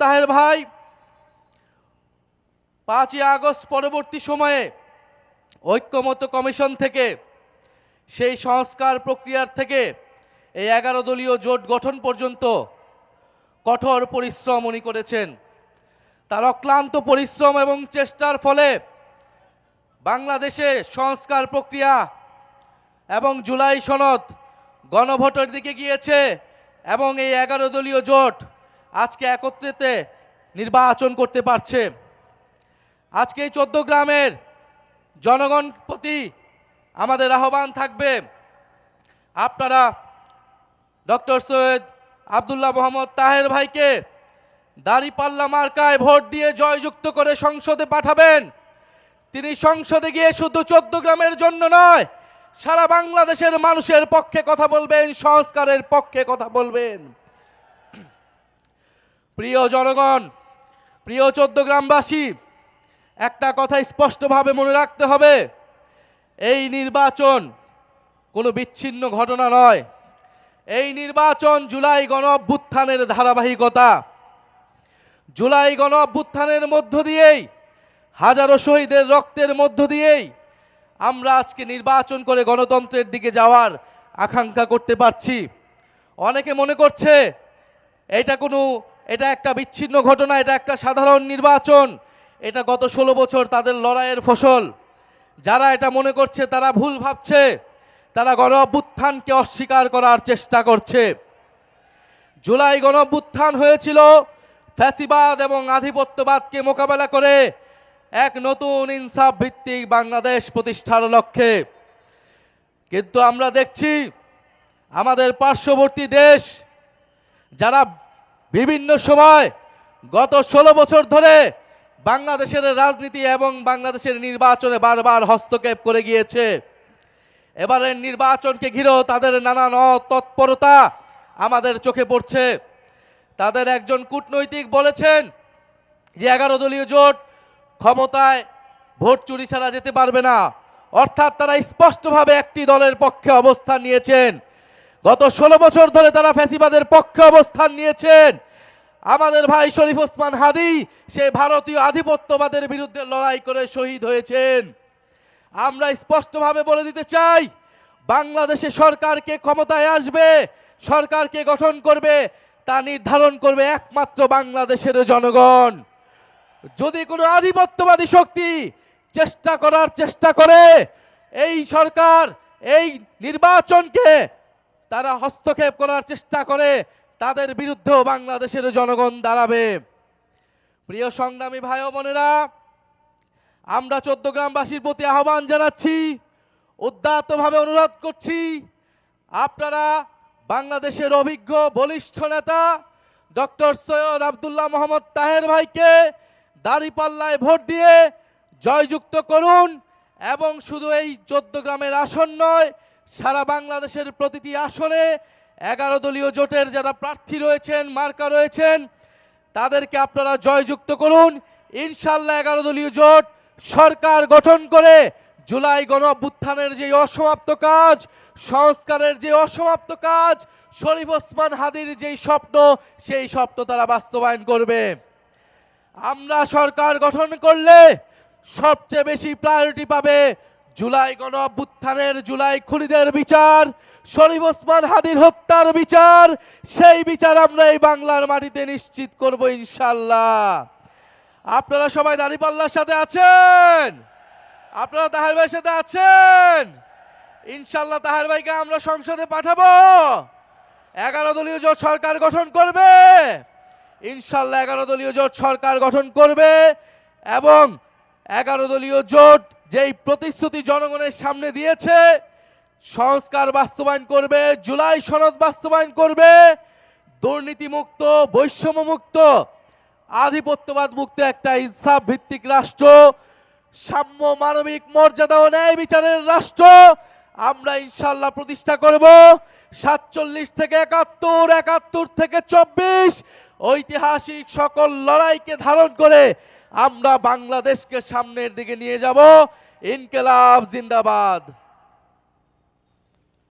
তাহের ভাই 5ই আগস্ট পরবর্তী সময়ে ঐক্যমত্য কমিশন থেকে সেই সংস্কার প্রক্রিয়ার থেকে এই 11 দলীয় জোট গঠন পর্যন্ত কঠোর পরিশ্রম উনি করেছেন। তার অক্লান্ত পরিশ্রম এবং চেষ্টার ফলে বাংলাদেশে সংস্কার প্রক্রিয়া এবং জুলাই সনদ গণভোটের দিকে গিয়েছে এবং এই 11 দলীয় জোট আজকে একত্রিত নির্বাচন করতে পারছে। আজকে এই 14 গ্রামের জনগণ প্রতি আমাদের আহ্বান থাকবে, আপনারা ডক্টর সৈয়দ আব্দুল্লাহ মোহাম্মদ তাহের ভাইকে দাঁড়িপাল্লা মার্কায় ভোট দিয়ে জয়যুক্ত করে সংসদে পাঠাবেন। তিনি সংসদে গিয়ে শুধু 14 গ্রামের জন্য নয়, সারা বাংলাদেশের মানুষের পক্ষে কথা বলবেন, সংস্কারের পক্ষে কথা বলবেন। প্রিয় জনগণ, প্রিয় 14 গ্রামবাসী, একটা কথা স্পষ্টভাবে মনে রাখতে হবে, এই নির্বাচন কোনো বিচ্ছিন্ন ঘটনা নয়। এই নির্বাচন জুলাই গণ অভ্যুত্থানের ধারাবাহিকতা। জুলাই গণ অভ্যুত্থানের মধ্য দিয়েই, হাজারো শহীদের রক্তের মধ্য দিয়েই আমরা আজকে নির্বাচন করে গণতন্ত্রের দিকে যাওয়ার আকাঙ্ক্ষা করতে পারছি। অনেকে মনে করছে এটা একটা বিচ্ছিন্ন ঘটনা, এটা একটা সাধারণ নির্বাচন, এটা গত 16 বছর তাদের লড়াইয়ের ফসল। যারা এটা মনে করছে তারা ভুল ভাবছে, তারা গণ অভ্যুত্থানকে অস্বীকার করার চেষ্টা করছে। জুলাই গণ অভ্যুত্থান হয়েছিল ফ্যাসিবাদ এবং আধিপত্যবাদকে মোকাবেলা করে এক নতুন ইনসাফ ভিত্তিক বাংলাদেশ প্রতিষ্ঠার লক্ষ্যে। কিন্তু আমরা দেখছি আমাদের পার্শ্ববর্তী দেশ, যারা বিভিন্ন সময় গত 16 বছর ধরে বাংলাদেশের রাজনীতি এবং বাংলাদেশের নির্বাচনে বারবার হস্তক্ষেপ করে গিয়েছে, এবারের নির্বাচনকে ঘিরেও তাদের নানান তৎপরতা আমাদের চোখে পড়ছে। তাদের একজন কূটনৈতিক বলেছেন যে 11 দলীয় জোট ক্ষমতায় ভোট চুরি ছাড়া যেতে পারবে না, অর্থাৎ তারা স্পষ্টভাবে একটি দলের পক্ষে অবস্থান নিয়েছেন। গত 16 বছর ধরে তারা ফ্যাসিবাদের পক্ষে অবস্থান নিয়েছেন। আমাদের ভাই শরীফ ওসমান হাদি সেই ভারতীয় আধিপত্যবাদের বিরুদ্ধে লড়াই করে শহীদ হয়েছেন। আমরা স্পষ্টভাবে বলে দিতে চাই, বাংলাদেশে সরকারকে ক্ষমতায় আসবে, সরকারকে গঠন করবে, তা নির্ধারণ করবে একমাত্র বাংলাদেশের জনগণ। যদি কোনো আধিপত্যবাদী শক্তি চেষ্টা করে এই সরকার, এই নির্বাচনকে তারা হস্তক্ষেপ করার চেষ্টা করে, তাদের বিরুদ্ধেও বাংলাদেশের জনগণ দাঁড়াবে। প্রিয় সংগ্রামী ভাই ও বোনেরা, আমরা 14 গ্রামবাসীর প্রতি আহ্বান জানাচ্ছি, উদাত্তভাবে অনুরোধ করছি, আপনারা বাংলাদেশের অভিজ্ঞ বলিষ্ঠ নেতা ডক্টর সৈয়দ আব্দুল্লাহ মোহাম্মদ তাহের ভাইকে দাঁড়িপাল্লায় ভোট দিয়ে জয়যুক্ত করুন এবং শুধু এই 14 গ্রামের আসন নয়, সারা বাংলাদেশের প্রতিটি আসনে 11 দলীয় জোটের যারা প্রার্থী রয়েছেন, মার্কা রয়েছেন, তাদেরকে আপনারা জয়যুক্ত করুন। ইনশাআল্লাহ 11 দলীয় জোট সরকার গঠন করে জুলাই গণ অভ্যুত্থানের যে অসমাপ্ত কাজ, সংস্কারের যে অসমাপ্ত কাজ, শরীফ ওসমান হাদির যেই স্বপ্ন, সেই স্বপ্ন তারা বাস্তবায়ন করবে। আমরা সরকার গঠন করলে সবচেয়ে বেশি প্রায়োরিটি পাবে জুলাই গণ অভ্যুত্থানের জুলাই খুনিদের বিচার, শরীফ ওসমান হাদির হত্যার বিচার। সেই বিচার আমরা এই বাংলার মাটিতে নিশ্চিত করব ইনশাআল্লাহ। আপনারা সবাই দাঁড়িপাল্লার সাথে আছেন? আপনারা তাহের ভাইয়ের সাথে আছেন? ইনশাআল্লাহ তাহের ভাইকে আমরা সংসদে পাঠাবো। 11 দলীয় জোট সরকার গঠন করবে ইনশাআল্লাহ। 11 দলীয় জোট সরকার গঠন করবে এবং 11 দলীয় জোট যেই প্রতিশ্রুতি জনগণের সামনে দিয়েছে, সংস্কার বাস্তবায়ন করবে, জুলাই সনদ বাস্তবায়ন করবে, দুর্নীতিমুক্ত, বৈষম্যমুক্ত, আধিপত্যবাদ মুক্ত একটা ইনসাফ ভিত্তিক রাষ্ট্র, সাম্য, মানবিক মর্যাদা ও ন্যায় বিচারের রাষ্ট্র আমরা ইনশাআল্লাহ প্রতিষ্ঠা করব। 47 থেকে 71, 71 থেকে 24 ঐতিহাসিক সকল লড়াইকে ধারণ করে আমরা বাংলাদেশকে সামনের দিকে নিয়ে যাব। ইনকিলাব জিন্দাবাদ।